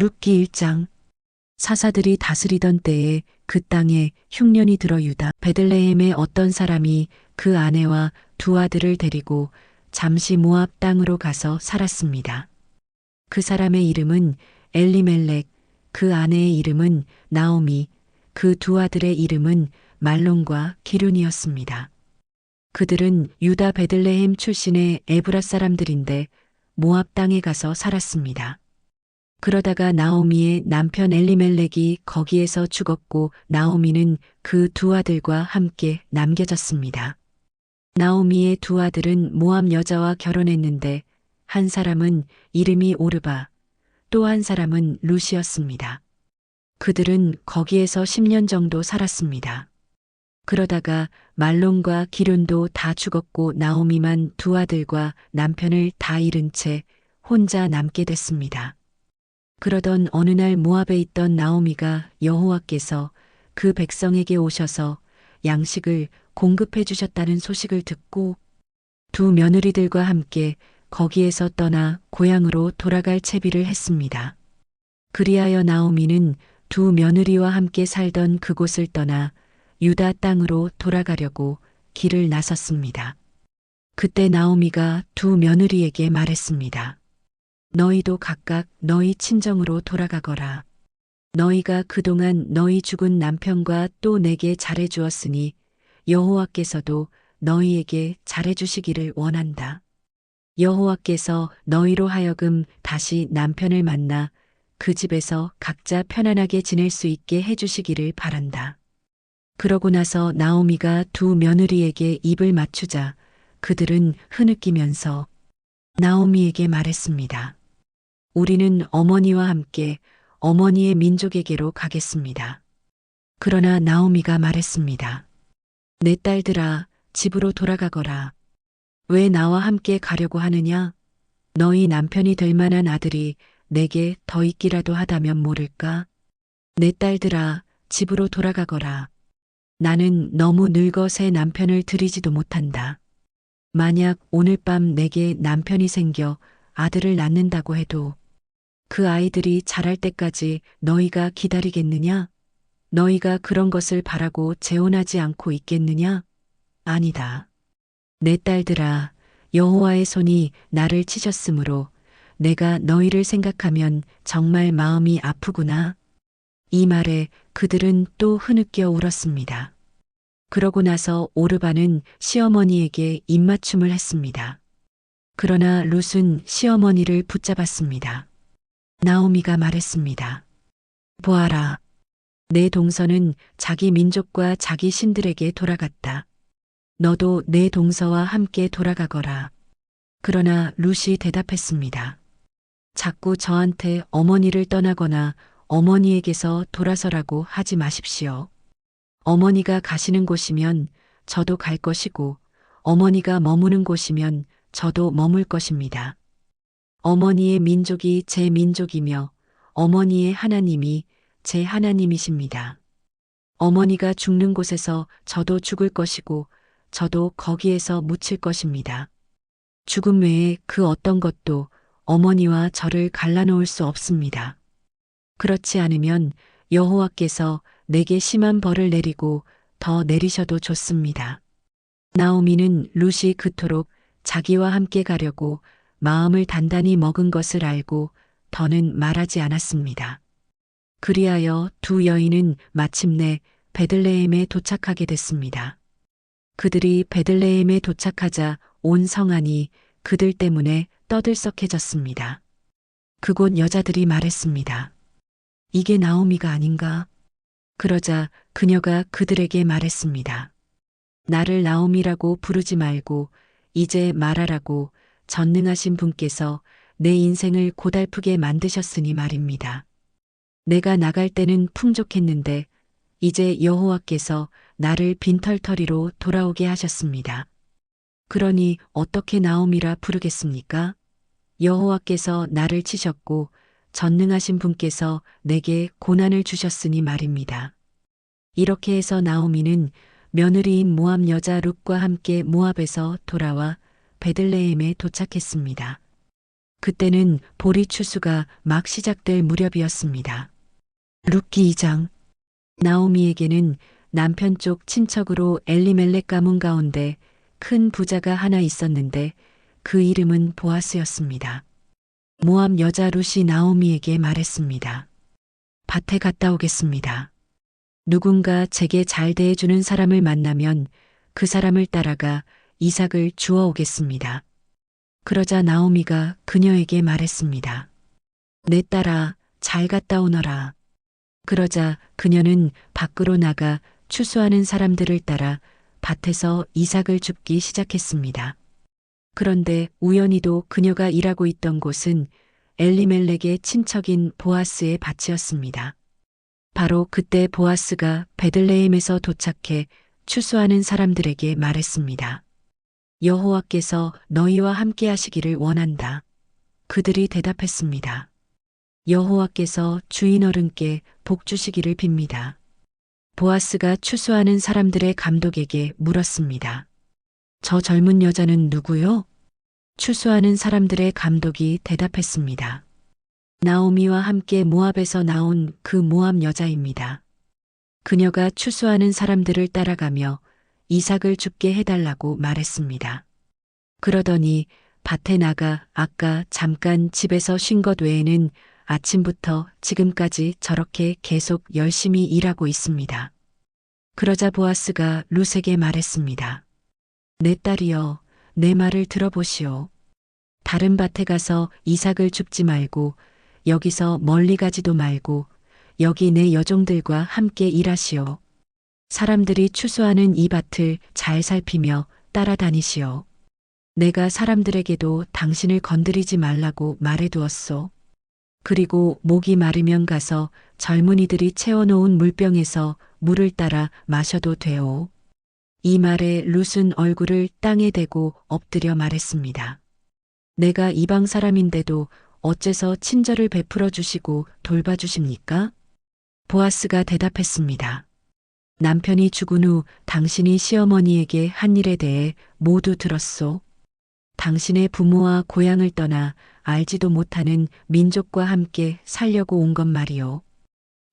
룻기 1장. 사사들이 다스리던 때에 그 땅에 흉년이 들어 유다 베들레헴의 어떤 사람이 그 아내와 두 아들을 데리고 잠시 모압 땅으로 가서 살았습니다. 그 사람의 이름은 엘리멜렉, 그 아내의 이름은 나오미, 그 두 아들의 이름은 말론과 기륜이었습니다. 그들은 유다 베들레헴 출신의 에브라 사람들인데 모압 땅에 가서 살았습니다. 그러다가 나오미의 남편 엘리멜렉이 거기에서 죽었고 나오미는 그 두 아들과 함께 남겨졌습니다. 나오미의 두 아들은 모압 여자와 결혼했는데 한 사람은 이름이 오르바, 또 한 사람은 룻이었습니다. 그들은 거기에서 10년 정도 살았습니다. 그러다가 말론과 기륜도 다 죽었고 나오미만 두 아들과 남편을 다 잃은 채 혼자 남게 됐습니다. 그러던 어느 날 모압에 있던 나오미가 여호와께서 그 백성에게 오셔서 양식을 공급해 주셨다는 소식을 듣고 두 며느리들과 함께 거기에서 떠나 고향으로 돌아갈 채비를 했습니다. 그리하여 나오미는 두 며느리와 함께 살던 그곳을 떠나 유다 땅으로 돌아가려고 길을 나섰습니다. 그때 나오미가 두 며느리에게 말했습니다. 너희도 각각 너희 친정으로 돌아가거라. 너희가 그동안 너희 죽은 남편과 또 내게 잘해 주었으니 여호와께서도 너희에게 잘해 주시기를 원한다. 여호와께서 너희로 하여금 다시 남편을 만나 그 집에서 각자 편안하게 지낼 수 있게 해 주시기를 바란다. 그러고 나서 나오미가 두 며느리에게 입을 맞추자 그들은 흐느끼면서 나오미에게 말했습니다. 우리는 어머니와 함께 어머니의 민족에게로 가겠습니다. 그러나 나오미가 말했습니다. 내 딸들아, 집으로 돌아가거라. 왜 나와 함께 가려고 하느냐? 너희 남편이 될 만한 아들이 내게 더 있기라도 하다면 모를까? 내 딸들아, 집으로 돌아가거라. 나는 너무 늙어 새 남편을 들이지도 못한다. 만약 오늘 밤 내게 남편이 생겨 아들을 낳는다고 해도 그 아이들이 자랄 때까지 너희가 기다리겠느냐? 너희가 그런 것을 바라고 재혼하지 않고 있겠느냐? 아니다. 내 딸들아, 여호와의 손이 나를 치셨으므로 내가 너희를 생각하면 정말 마음이 아프구나. 이 말에 그들은 또 흐느껴 울었습니다. 그러고 나서 오르바는 시어머니에게 입맞춤을 했습니다. 그러나 룻은 시어머니를 붙잡았습니다. 나오미가 말했습니다. 보아라. 내 동서는 자기 민족과 자기 신들에게 돌아갔다. 너도 내 동서와 함께 돌아가거라. 그러나 룻이 대답했습니다. 자꾸 저한테 어머니를 떠나거나 어머니에게서 돌아서라고 하지 마십시오. 어머니가 가시는 곳이면 저도 갈 것이고 어머니가 머무는 곳이면 저도 머물 것입니다. 어머니의 민족이 제 민족이며 어머니의 하나님이 제 하나님이십니다. 어머니가 죽는 곳에서 저도 죽을 것이고 저도 거기에서 묻힐 것입니다. 죽음 외에 그 어떤 것도 어머니와 저를 갈라놓을 수 없습니다. 그렇지 않으면 여호와께서 내게 심한 벌을 내리고 더 내리셔도 좋습니다. 나오미는 룻이 그토록 자기와 함께 가려고 마음을 단단히 먹은 것을 알고 더는 말하지 않았습니다. 그리하여 두 여인은 마침내 베들레헴에 도착하게 됐습니다. 그들이 베들레헴에 도착하자 온 성안이 그들 때문에 떠들썩해졌습니다. 그곳 여자들이 말했습니다. 이게 나오미가 아닌가? 그러자 그녀가 그들에게 말했습니다. 나를 나오미라고 부르지 말고 이제 말하라고 전능하신 분께서 내 인생을 고달프게 만드셨으니 말입니다. 내가 나갈 때는 풍족했는데 이제 여호와께서 나를 빈털터리로 돌아오게 하셨습니다. 그러니 어떻게 나오미라 부르겠습니까? 여호와께서 나를 치셨고 전능하신 분께서 내게 고난을 주셨으니 말입니다. 이렇게 해서 나오미는 며느리인 모압 여자 룻과 함께 모압에서 돌아와 베들레헴에 도착했습니다. 그때는 보리 추수가 막 시작될 무렵이었습니다. 룻기 2장. 나오미에게는 남편 쪽 친척으로 엘리멜렉 가문 가운데 큰 부자가 하나 있었는데 그 이름은 보아스였습니다. 모압 여자 룻이 나오미에게 말했습니다. 밭에 갔다 오겠습니다. 누군가 제게 잘 대해주는 사람을 만나면 그 사람을 따라가 이삭을 주워 오겠습니다. 그러자 나오미가 그녀에게 말했습니다. 내 딸아, 잘 갔다 오너라. 그러자 그녀는 밖으로 나가 추수하는 사람들을 따라 밭에서 이삭을 줍기 시작했습니다. 그런데 우연히도 그녀가 일하고 있던 곳은 엘리멜렉의 친척인 보아스의 밭이었습니다. 바로 그때 보아스가 베들레헴에서 도착해 추수하는 사람들에게 말했습니다. 여호와께서 너희와 함께 하시기를 원한다. 그들이 대답했습니다. 여호와께서 주인 어른께 복 주시기를 빕니다. 보아스가 추수하는 사람들의 감독에게 물었습니다. 저 젊은 여자는 누구요? 추수하는 사람들의 감독이 대답했습니다. 나오미와 함께 모압에서 나온 그 모압 여자입니다. 그녀가 추수하는 사람들을 따라가며 이삭을 줍게 해달라고 말했습니다. 그러더니 밭에 나가 아까 잠깐 집에서 쉰 것 외에는 아침부터 지금까지 저렇게 계속 열심히 일하고 있습니다. 그러자 보아스가 룻에게 말했습니다. 내 딸이여, 내 말을 들어보시오. 다른 밭에 가서 이삭을 줍지 말고 여기서 멀리 가지도 말고 여기 내 여종들과 함께 일하시오. 사람들이 추수하는 이 밭을 잘 살피며 따라다니시오. 내가 사람들에게도 당신을 건드리지 말라고 말해두었소. 그리고 목이 마르면 가서 젊은이들이 채워놓은 물병에서 물을 따라 마셔도 돼오. 이 말에 룻은 얼굴을 땅에 대고 엎드려 말했습니다. 내가 이방 사람인데도 어째서 친절을 베풀어 주시고 돌봐주십니까? 보아스가 대답했습니다. 남편이 죽은 후 당신이 시어머니에게 한 일에 대해 모두 들었소. 당신의 부모와 고향을 떠나 알지도 못하는 민족과 함께 살려고 온 것 말이오.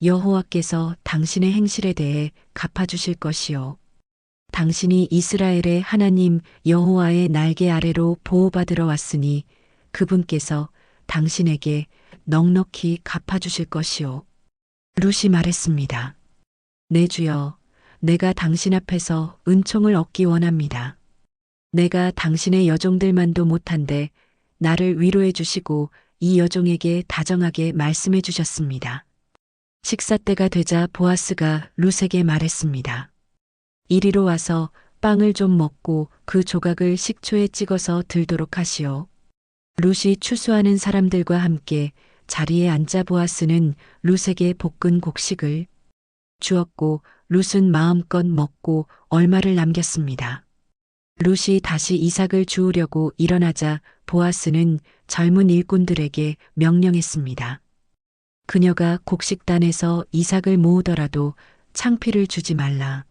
여호와께서 당신의 행실에 대해 갚아주실 것이오. 당신이 이스라엘의 하나님 여호와의 날개 아래로 보호받으러 왔으니 그분께서 당신에게 넉넉히 갚아주실 것이오. 룻이 말했습니다. 내 주여, 내가 당신 앞에서 은총을 얻기 원합니다. 내가 당신의 여종들만도 못한데 나를 위로해 주시고 이 여종에게 다정하게 말씀해 주셨습니다. 식사 때가 되자 보아스가 룻에게 말했습니다. 이리로 와서 빵을 좀 먹고 그 조각을 식초에 찍어서 들도록 하시오. 룻이 추수하는 사람들과 함께 자리에 앉자 보아스는 룻에게 볶은 곡식을 주었고 룻은 마음껏 먹고 얼마를 남겼습니다. 룻이 다시 이삭을 주우려고 일어나자 보아스는 젊은 일꾼들에게 명령했습니다. 그녀가 곡식단에서 이삭을 모으더라도 창피를 주지 말라.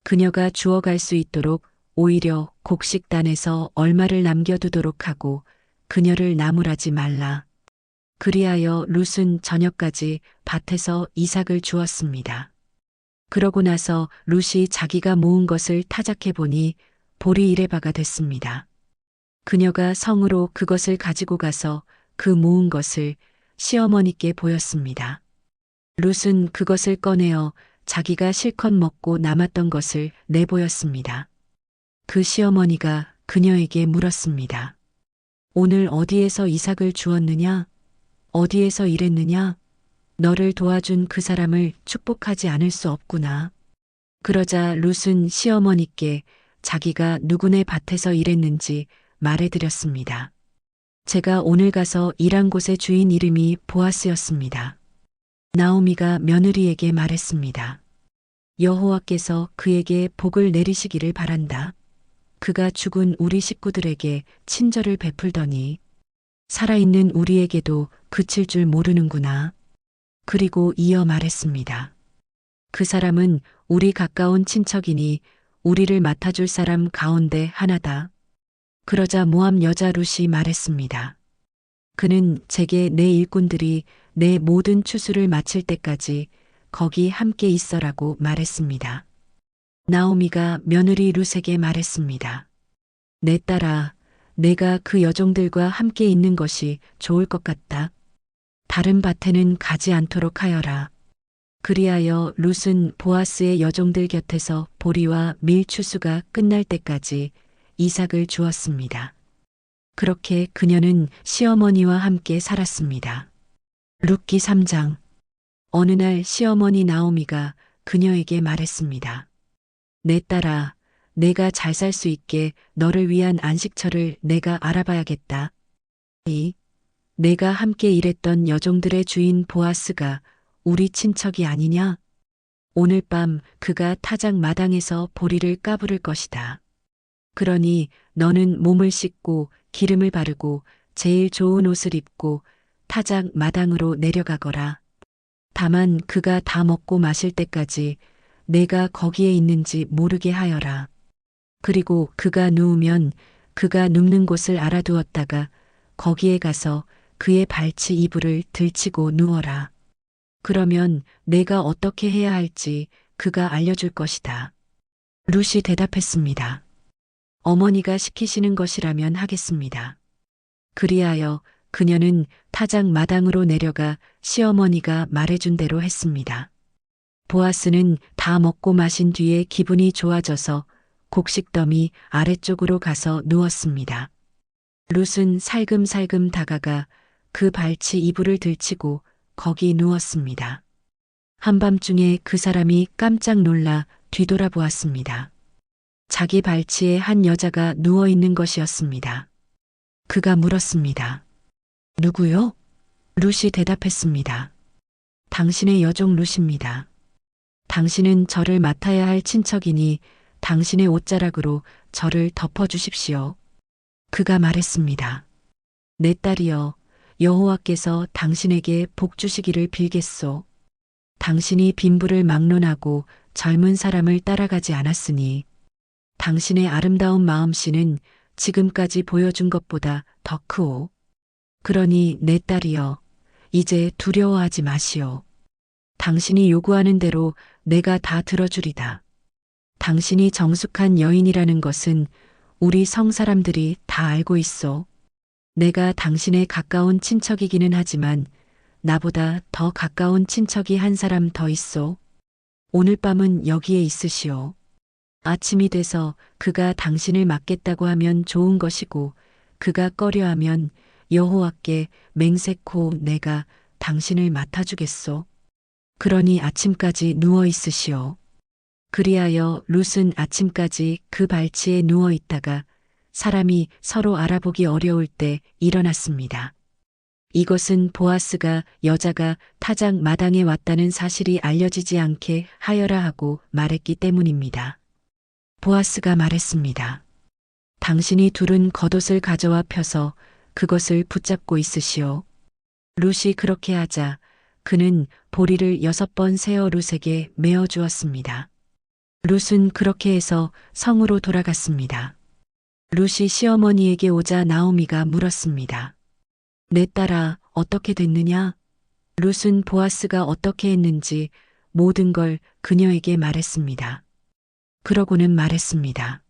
그녀가 주워갈 수 있도록 오히려 곡식단에서 얼마를 남겨두도록 하고 그녀를 나무라지 말라. 그리하여 룻은 저녁까지 밭에서 이삭을 주었습니다. 그러고 나서 룻이 자기가 모은 것을 타작해 보니 보리 이레바가 됐습니다. 그녀가 성으로 그것을 가지고 가서 그 모은 것을 시어머니께 보였습니다. 룻은 그것을 꺼내어 자기가 실컷 먹고 남았던 것을 내보였습니다. 그 시어머니가 그녀에게 물었습니다. 오늘 어디에서 이삭을 주었느냐? 어디에서 일했느냐? 너를 도와준 그 사람을 축복하지 않을 수 없구나. 그러자 룻은 시어머니께 자기가 누구네 밭에서 일했는지 말해드렸습니다. 제가 오늘 가서 일한 곳의 주인 이름이 보아스였습니다. 나오미가 며느리에게 말했습니다. 여호와께서 그에게 복을 내리시기를 바란다. 그가 죽은 우리 식구들에게 친절을 베풀더니 살아있는 우리에게도 그칠 줄 모르는구나. 그리고 이어 말했습니다. 그 사람은 우리 가까운 친척이니 우리를 맡아줄 사람 가운데 하나다. 그러자 모압 여자 룻이 말했습니다. 그는 제게 내 일꾼들이 내 모든 추수를 마칠 때까지 거기 함께 있어라고 말했습니다. 나오미가 며느리 룻에게 말했습니다. 내 딸아, 내가 그 여종들과 함께 있는 것이 좋을 것 같다. 다른 밭에는 가지 않도록 하여라. 그리하여 룻은 보아스의 여종들 곁에서 보리와 밀 추수가 끝날 때까지 이삭을 주었습니다. 그렇게 그녀는 시어머니와 함께 살았습니다. 룻기 3장. 어느 날 시어머니 나오미가 그녀에게 말했습니다. 내 딸아, 내가 잘 살 수 있게 너를 위한 안식처를 내가 알아봐야겠다. 내가 함께 일했던 여종들의 주인 보아스가 우리 친척이 아니냐? 오늘 밤 그가 타작 마당에서 보리를 까부를 것이다. 그러니 너는 몸을 씻고 기름을 바르고 제일 좋은 옷을 입고 타작 마당으로 내려가거라. 다만 그가 다 먹고 마실 때까지 내가 거기에 있는지 모르게 하여라. 그리고 그가 누우면 그가 눕는 곳을 알아두었다가 거기에 가서 그의 발치 이불을 들치고 누워라. 그러면 내가 어떻게 해야 할지 그가 알려줄 것이다. 룻이 대답했습니다. 어머니가 시키시는 것이라면 하겠습니다. 그리하여 그녀는 타작 마당으로 내려가 시어머니가 말해준 대로 했습니다. 보아스는 다 먹고 마신 뒤에 기분이 좋아져서 곡식더미 아래쪽으로 가서 누웠습니다. 룻은 살금살금 다가가 그 발치 이불을 들치고 거기 누웠습니다. 한밤중에 그 사람이 깜짝 놀라 뒤돌아보았습니다. 자기 발치에 한 여자가 누워 있는 것이었습니다. 그가 물었습니다. 누구요? 룻이 대답했습니다. 당신의 여종 룻입니다. 당신은 저를 맡아야 할 친척이니 당신의 옷자락으로 저를 덮어주십시오. 그가 말했습니다. 내 딸이여, 여호와께서 당신에게 복 주시기를 빌겠소. 당신이 빈부를 막론하고 젊은 사람을 따라가지 않았으니 당신의 아름다운 마음씨는 지금까지 보여준 것보다 더 크오. 그러니 내 딸이여, 이제 두려워하지 마시오. 당신이 요구하는 대로 내가 다 들어주리다. 당신이 정숙한 여인이라는 것은 우리 성 사람들이 다 알고 있어. 내가 당신의 가까운 친척이기는 하지만 나보다 더 가까운 친척이 한 사람 더 있어. 오늘 밤은 여기에 있으시오. 아침이 돼서 그가 당신을 맡겠다고 하면 좋은 것이고 그가 꺼려하면 여호와께 맹세코 내가 당신을 맡아주겠소. 그러니 아침까지 누워 있으시오. 그리하여 룻은 아침까지 그 발치에 누워 있다가 사람이 서로 알아보기 어려울 때 일어났습니다. 이것은 보아스가 여자가 타작 마당에 왔다는 사실이 알려지지 않게 하여라 하고 말했기 때문입니다. 보아스가 말했습니다. 당신이 두른 겉옷을 가져와 펴서 그것을 붙잡고 있으시오. 룻이 그렇게 하자 그는 보리를 6번 세어 룻에게 메어 주었습니다. 룻은 그렇게 해서 성으로 돌아갔습니다. 룻이 시어머니에게 오자 나오미가 물었습니다. 내 딸아, 어떻게 됐느냐? 룻은 보아스가 어떻게 했는지 모든 걸 그녀에게 말했습니다. 그러고는 말했습니다.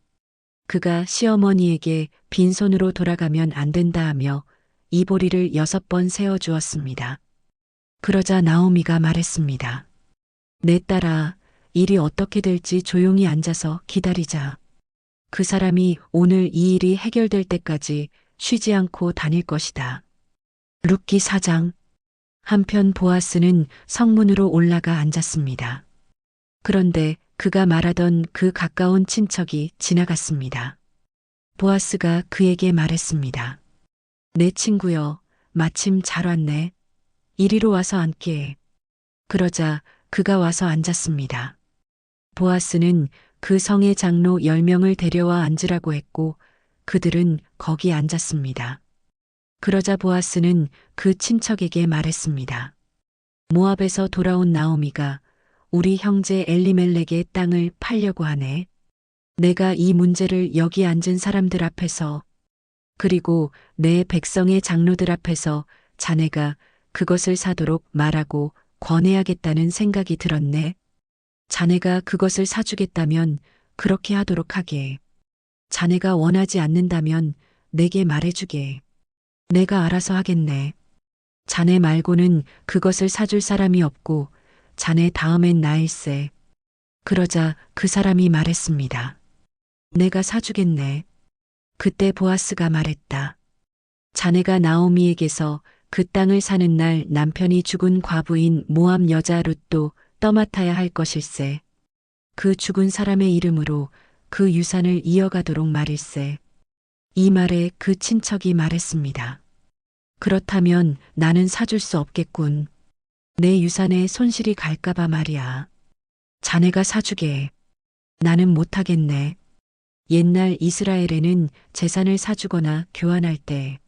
그가 시어머니에게 빈손으로 돌아가면 안 된다 하며 이 보리를 6번 세어 주었습니다. 그러자 나오미가 말했습니다. 내 딸아, 일이 어떻게 될지 조용히 앉아서 기다리자. 그 사람이 오늘 이 일이 해결될 때까지 쉬지 않고 다닐 것이다. 룻기 4장. 한편 보아스는 성문으로 올라가 앉았습니다. 그런데 그가 말하던 그 가까운 친척이 지나갔습니다. 보아스가 그에게 말했습니다. 내 친구여, 마침 잘 왔네. 이리로 와서 앉게 해. 그러자 그가 와서 앉았습니다. 보아스는 그 성의 장로 10명을 데려와 앉으라고 했고 그들은 거기 앉았습니다. 그러자 보아스는 그 친척에게 말했습니다. 모압에서 돌아온 나오미가 우리 형제 엘리멜렉의 땅을 팔려고 하네. 내가 이 문제를 여기 앉은 사람들 앞에서 그리고 내 백성의 장로들 앞에서 자네가 그것을 사도록 말하고 권해야겠다는 생각이 들었네. 자네가 그것을 사주겠다면 그렇게 하도록 하게. 자네가 원하지 않는다면 내게 말해주게. 내가 알아서 하겠네. 자네 말고는 그것을 사줄 사람이 없고 자네 다음엔 나일세. 그러자 그 사람이 말했습니다. 내가 사주겠네. 그때 보아스가 말했다. 자네가 나오미에게서 그 땅을 사는 날 남편이 죽은 과부인 모압 여자 룻도 떠맡아야 할 것일세. 그 죽은 사람의 이름으로 그 유산을 이어가도록 말일세. 이 말에 그 친척이 말했습니다. 그렇다면 나는 사줄 수 없겠군. 내 유산에 손실이 갈까봐 말이야. 자네가 사주게. 나는 못하겠네. 옛날 이스라엘에는 재산을 사주거나 교환할 때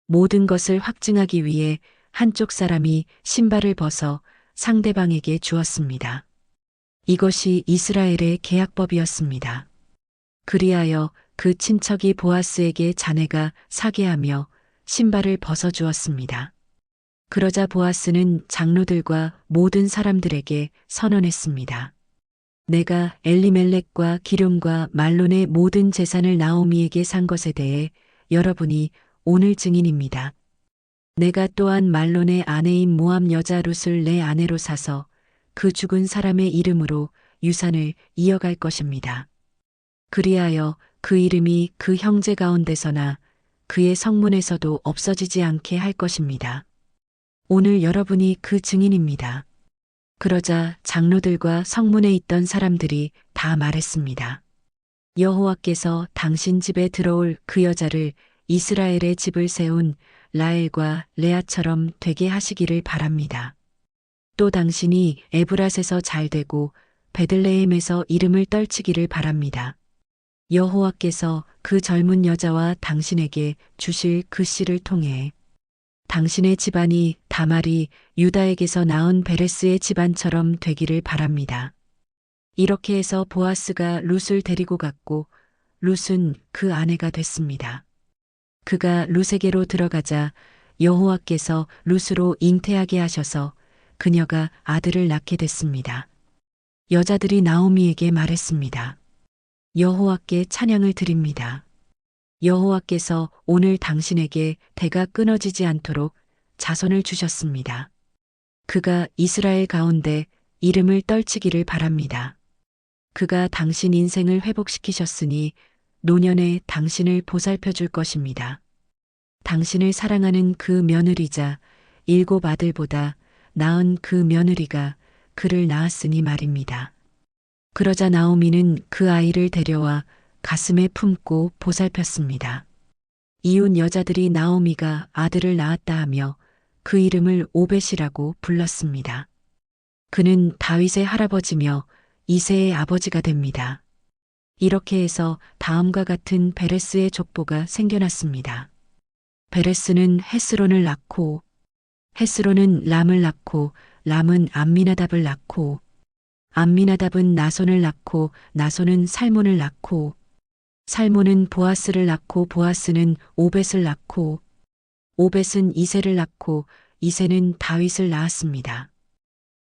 모든 것을 확증하기 위해 한쪽 사람이 신발을 벗어 상대방에게 주었습니다. 이것이 이스라엘의 계약법이었습니다. 그리하여 그 친척이 보아스에게 자네가 사게 하며 신발을 벗어 주었습니다. 그러자 보아스는 장로들과 모든 사람들에게 선언했습니다. 내가 엘리멜렉과 기lum과 말론의 모든 재산을 나오미에게 산 것에 대해 여러분이 오늘 증인입니다. 내가 또한 말론의 아내인 모압 여자 룻을 내 아내로 사서 그 죽은 사람의 이름으로 유산을 이어갈 것입니다. 그리하여 그 이름이 그 형제 가운데서나 그의 성문에서도 없어지지 않게 할 것입니다. 오늘 여러분이 그 증인입니다. 그러자 장로들과 성문에 있던 사람들이 다 말했습니다. 여호와께서 당신 집에 들어올 그 여자를 이스라엘의 집을 세운 라헬과 레아처럼 되게 하시기를 바랍니다. 또 당신이 에브랏에서 잘되고 베들레헴에서 이름을 떨치기를 바랍니다. 여호와께서 그 젊은 여자와 당신에게 주실 그 씨를 통해 당신의 집안이 다말이 유다에게서 낳은 베레스의 집안처럼 되기를 바랍니다. 이렇게 해서 보아스가 룻을 데리고 갔고 룻은 그 아내가 됐습니다. 그가 룻에게로 들어가자 여호와께서 룻으로 잉태하게 하셔서 그녀가 아들을 낳게 됐습니다. 여자들이 나오미에게 말했습니다. 여호와께 찬양을 드립니다. 여호와께서 오늘 당신에게 대가 끊어지지 않도록 자손을 주셨습니다. 그가 이스라엘 가운데 이름을 떨치기를 바랍니다. 그가 당신 인생을 회복시키셨으니 노년에 당신을 보살펴 줄 것입니다. 당신을 사랑하는 그 며느리자 7 아들보다 나은 그 며느리가 그를 낳았으니 말입니다. 그러자 나오미는 그 아이를 데려와 가슴에 품고 보살폈습니다. 이웃 여자들이 나오미가 아들을 낳았다 하며 그 이름을 오벳이라고 불렀습니다. 그는 다윗의 할아버지며 이새의 아버지가 됩니다. 이렇게 해서 다음과 같은 베레스의 족보가 생겨났습니다. 베레스는 헤스론을 낳고 헤스론은 람을 낳고 람은 암미나답을 낳고 암미나답은 나손을 낳고 나손은 살몬을 낳고 살몬은 보아스를 낳고 보아스는 오벳을 낳고 오벳은 이새를 낳고 이새는 다윗을 낳았습니다.